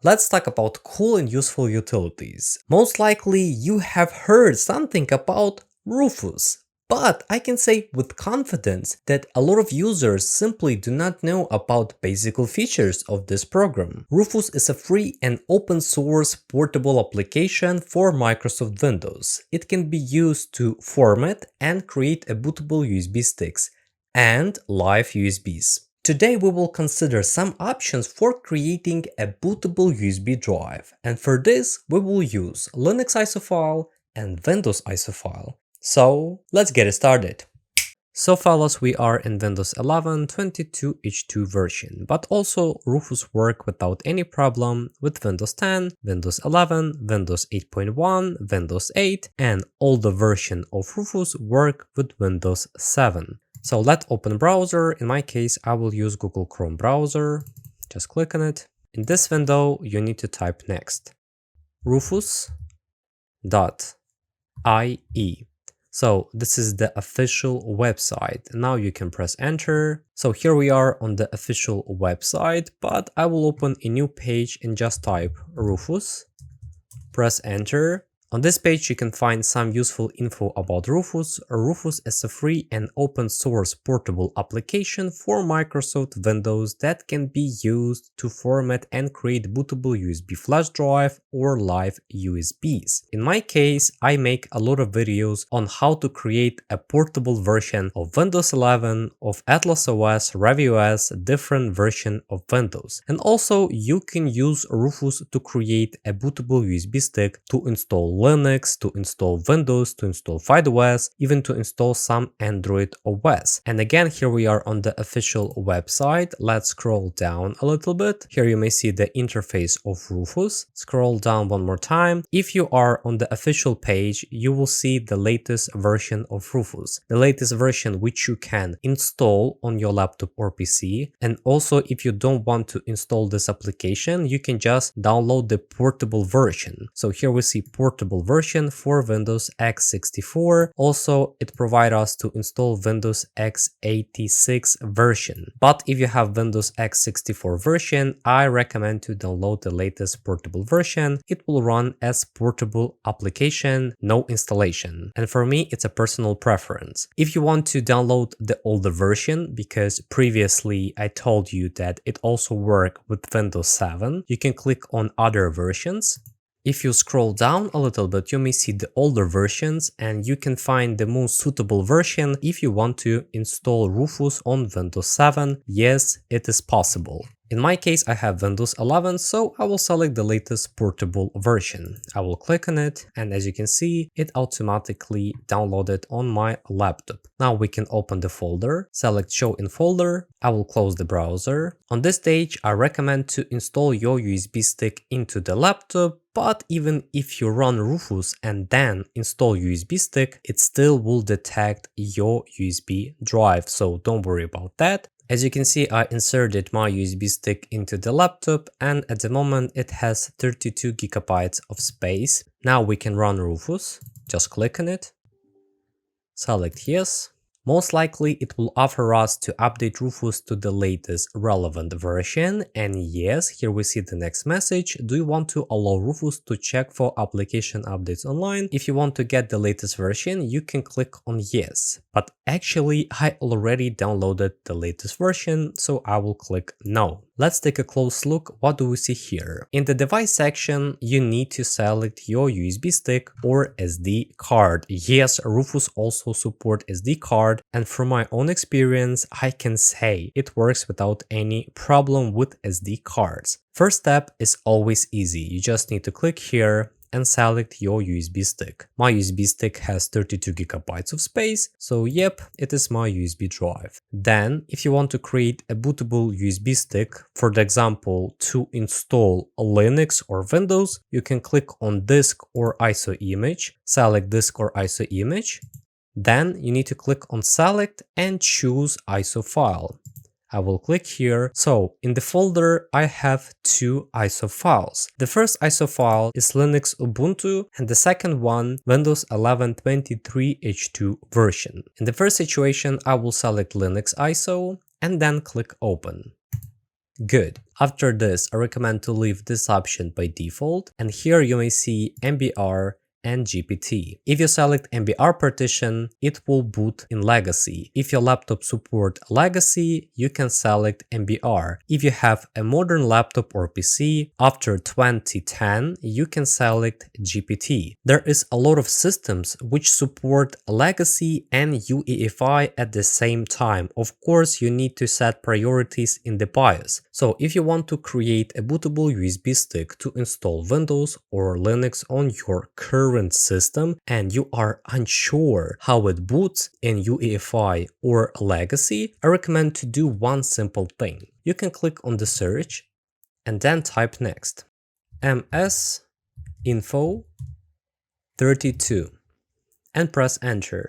Let's talk about cool and useful utilities. Most likely you have heard something about Rufus. But I can say with confidence that a lot of users simply do not know about basic features of this program. Rufus is a free and open source portable application for Microsoft Windows. It can be used to format and create a bootable USB sticks and live USBs. Today we will consider some options for creating a bootable USB drive, and for this we will use Linux ISO-file and Windows ISO-file. So let's get started. So fellas, we are in Windows 11 22H2 version, but also Rufus work without any problem with Windows 10, Windows 11, Windows 8.1, Windows 8, and all the version of Rufus work with Windows 7. So let's open browser. In my case, I will use Google Chrome browser. Just click on it. In this window, you need to type next rufus.ie. So this is the official website. Now you can press enter. So here we are on the official website, but I will open a new page and just type Rufus. Press enter. On this page you can find some useful info about Rufus. Rufus is a free and open source portable application for Microsoft Windows that can be used to format and create bootable USB flash drive or live USBs. In my case, I make a lot of videos on how to create a portable version of Windows 11, of Atlas OS, RevOS, different version of Windows. And also you can use Rufus to create a bootable USB stick to install Linux, to install Windows, to install FidoOS, even to install some Android OS. And again, here we are on the official website. Let's scroll down a little bit. Here you may see the interface of Rufus. Scroll down one more time. If you are on the official page, you will see the latest version of Rufus, the latest version which you can install on your laptop or PC. And also, if you don't want to install this application, you can just download the portable version. So here we see portable version for Windows x64. Also, it provides us to install Windows x86 version. But if you have Windows x64 version, I recommend to download the latest portable version. It will run as portable application, no installation. And for me, it's a personal preference. If you want to download the older version, because previously I told you that it also works with Windows 7, you can click on other versions. If you scroll down a little bit, you may see the older versions and you can find the most suitable version if you want to install Rufus on Windows 7. Yes, it is possible. In my case, I have Windows 11, so I will select the latest portable version. I will click on it, and as you can see, it automatically downloaded on my laptop. Now we can open the folder, select Show in Folder. I will close the browser. On this stage, I recommend to install your USB stick into the laptop, but even if you run Rufus and then install USB stick, it still will detect your USB drive, so don't worry about that. As you can see, I inserted my USB stick into the laptop and at the moment it has 32 GB of space. Now we can run Rufus. Just click on it. Select yes. Most likely it will offer us to update Rufus to the latest relevant version, and yes, here we see the next message. Do you want to allow Rufus to check for application updates online? If you want to get the latest version, you can click on yes. But actually, I already downloaded the latest version, so I will click no. Let's take a close look. What do we see here? In the device section, you need to select your USB stick or SD card. Yes, Rufus also supports SD card, and from my own experience, I can say it works without any problem with SD cards. First step is always easy. You just need to click here and select your USB stick. My USB stick has 32 GB of space, so yep, it is my USB drive. Then, if you want to create a bootable USB stick, for example, to install Linux or Windows, you can click on disk or ISO image, select disk or ISO image. Then you need to click on select and choose ISO file. I will click here. So in the folder, I have two ISO files. The first ISO file is Linux Ubuntu and the second one, Windows 11 23H2 version. In the first situation, I will select Linux ISO and then click open. Good. After this, I recommend to leave this option by default, and here you may see MBR and GPT. If you select MBR partition, it will boot in legacy. If your laptop support legacy, you can select MBR. If you have a modern laptop or PC after 2010, you can select GPT. There is a lot of systems which support legacy and UEFI at the same time. Of course, you need to set priorities in the BIOS. So if you want to create a bootable USB stick to install Windows or Linux on your current system and you are unsure how it boots in UEFI or legacy, I recommend to do one simple thing. You can click on the search and then type next ms info 32 and press enter.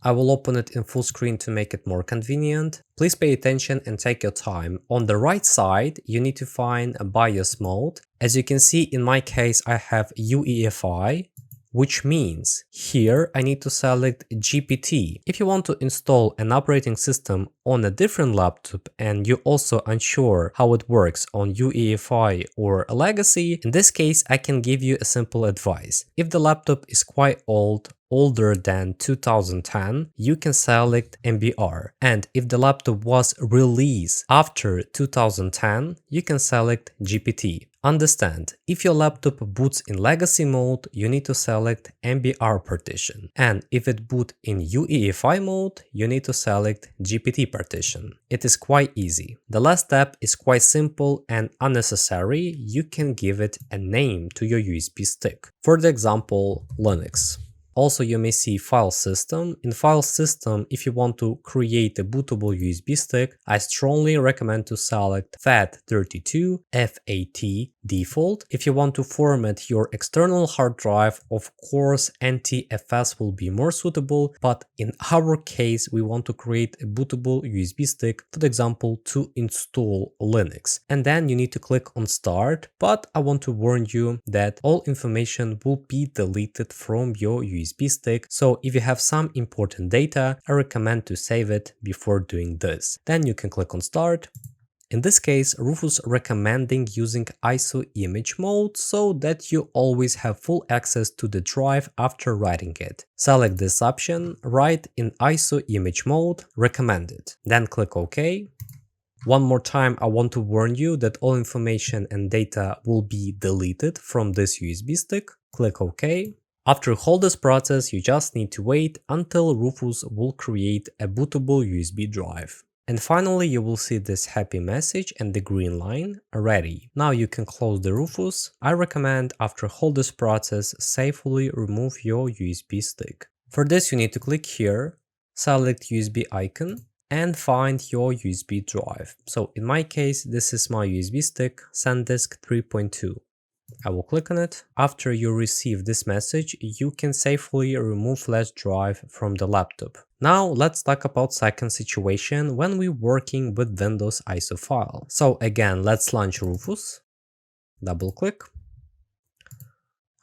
I will open it in full screen to make it more convenient. Please pay attention and take your time. On the right side, you need to find a BIOS mode. As you can see, in my case, I have UEFI, which means here I need to select GPT. If you want to install an operating system on a different laptop and you're also unsure how it works on UEFI or legacy, in this case, I can give you a simple advice. If the laptop is quite old, older than 2010, you can select MBR. And if the laptop was released after 2010, you can select GPT. Understand, if your laptop boots in legacy mode, you need to select MBR partition. And if it boots in UEFI mode, you need to select GPT partition. It is quite easy. The last step is quite simple and unnecessary. You can give it a name to your USB stick. For the example, Linux. Also, you may see file system. In file system, if you want to create a bootable USB stick, I strongly recommend to select FAT32 FAT default. If you want to format your external hard drive, of course, NTFS will be more suitable, but in our case, we want to create a bootable USB stick, for example, to install Linux. And then you need to click on start, but I want to warn you that all information will be deleted from your USB stick. So if you have some important data, I recommend to save it before doing this. Then you can click on start. In this case, Rufus recommending using ISO image mode so that you always have full access to the drive after writing it. Select this option, write in ISO image mode, recommended. Then click OK. One more time, I want to warn you that all information and data will be deleted from this USB stick. Click OK. After all this process, you just need to wait until Rufus will create a bootable USB drive. And finally, you will see this happy message and the green line ready. Now you can close the Rufus. I recommend after all this process, safely remove your USB stick. For this, you need to click here, select USB icon and find your USB drive. So in my case, this is my USB stick, SanDisk 3.2. I will click on it. After you receive this message, you can safely remove flash drive from the laptop. Now let's talk about second situation when we're working with Windows ISO file. So again, let's launch Rufus. Double click.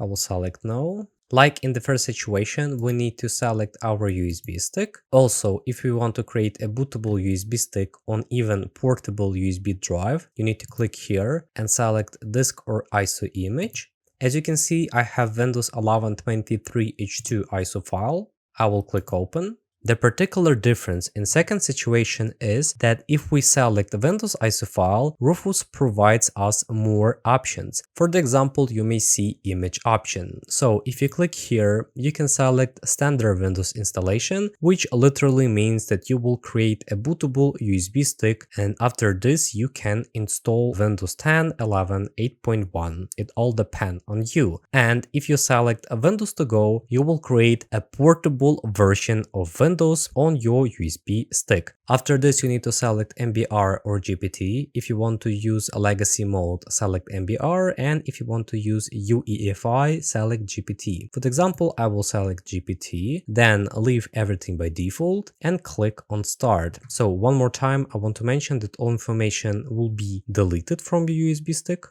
I will select no. Like in the first situation, we need to select our USB stick. Also, if we want to create a bootable USB stick on even portable USB drive, you need to click here and select disk or ISO image. As you can see, I have Windows 1123H2 ISO file. I will click open. The particular difference in second situation is that if we select the Windows ISO file, Rufus provides us more options. For the example, you may see image option. So if you click here, you can select standard Windows installation, which literally means that you will create a bootable USB stick, and after this you can install Windows 10, 11, 8.1. It all depends on you. And if you select a Windows to go, you will create a portable version of Windows on your USB stick. After this, you need to select MBR or GPT. If you want to use a legacy mode, select MBR, and if you want to use UEFI, select GPT. For example, I will select GPT, then leave everything by default and click on start. So one more time, I want to mention that all information will be deleted from your USB stick.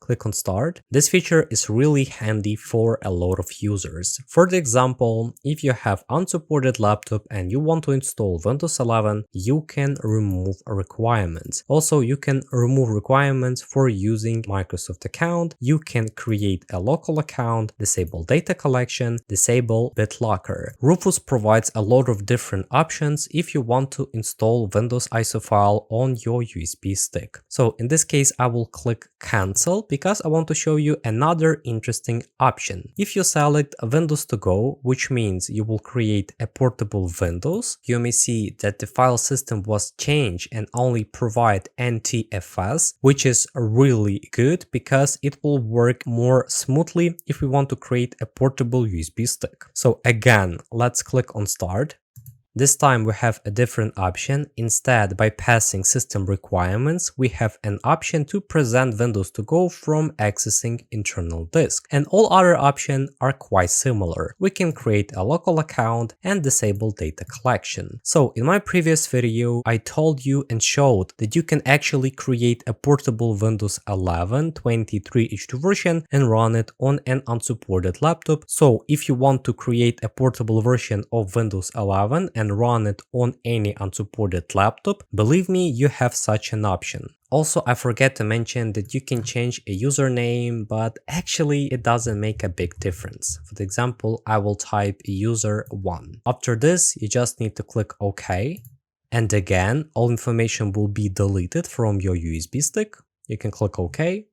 click on Start. This feature is really handy for a lot of users. For the example, if you have unsupported laptop and you want to install Windows 11, you can remove requirements. Also, you can remove requirements for using Microsoft account. You can create a local account, disable data collection, disable BitLocker. Rufus provides a lot of different options if you want to install Windows ISO file on your USB stick. So in this case, I will click Cancel because I want to show you another interesting option. If you select Windows to go, which means you will create a portable Windows, you may see that the file system was changed and only provide NTFS, which is really good because it will work more smoothly if we want to create a portable USB stick. So again, let's click on Start. This time we have a different option. Instead, bypassing system requirements, we have an option to present Windows to go from accessing internal disk. And all other options are quite similar. We can create a local account and disable data collection. So in my previous video, I told you and showed that you can actually create a portable Windows 11 23H2 version and run it on an unsupported laptop. So if you want to create a portable version of Windows 11 and run it on any unsupported laptop, believe me, you have such an option. Also, I forget to mention that you can change a username, but actually it doesn't make a big difference. For example, I will type user1. After this, you just need to click OK. And again, all information will be deleted from your USB stick. You can click OK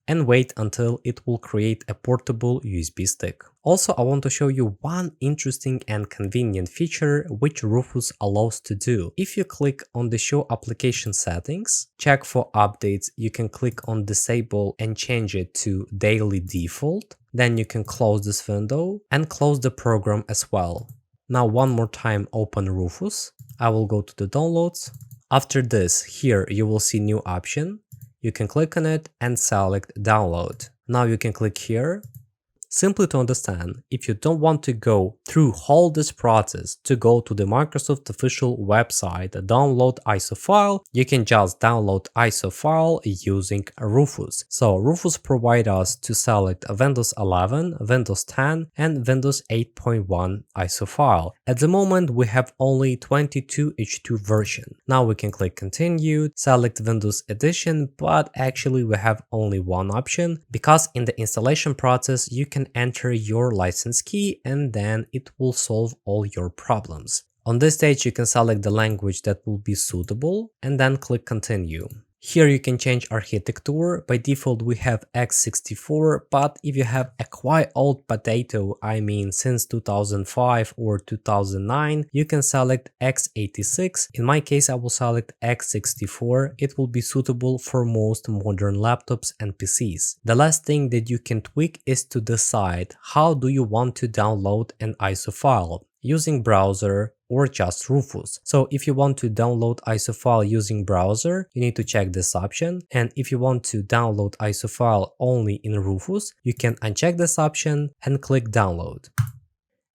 and wait until it will create a portable USB stick. Also, I want to show you one interesting and convenient feature which Rufus allows to do. If you click on the Show Application Settings, check for updates, you can click on Disable and change it to Daily Default. Then you can close this window and close the program as well. Now one more time open Rufus. I will go to the downloads. After this, here you will see new option. You can click on it and select download. Now you can click here. Simply to understand, if you don't want to go through all this process to go to the Microsoft official website, download ISO file, you can just download ISO file using Rufus. So Rufus provides us to select Windows 11, Windows 10 and Windows 8.1 ISO file. At the moment we have only 22H2 version. Now we can click continue, select Windows edition, but actually we have only one option because in the installation process you can enter your license key and then it will solve all your problems. On this stage you can select the language that will be suitable and then click continue. Here you can change architecture. By default we have x64, but if you have a quite old potato, I mean since 2005 or 2009, you can select x86. In my case I will select x64. It will be suitable for most modern laptops and PCs. The last thing that you can tweak is to decide how do you want to download an ISO file, using browser or just Rufus. So if you want to download ISO file using browser, you need to check this option. And if you want to download ISO file only in Rufus, you can uncheck this option and click download.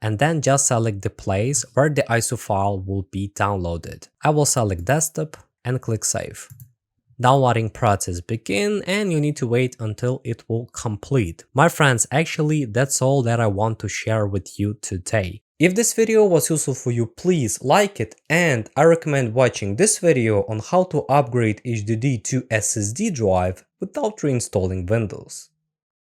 And then just select the place where the ISO file will be downloaded. I will select desktop and click save. Downloading process begin and you need to wait until it will complete. My friends, actually that's all that I want to share with you today. If this video was useful for you, please like it, and I recommend watching this video on how to upgrade HDD to SSD drive without reinstalling Windows.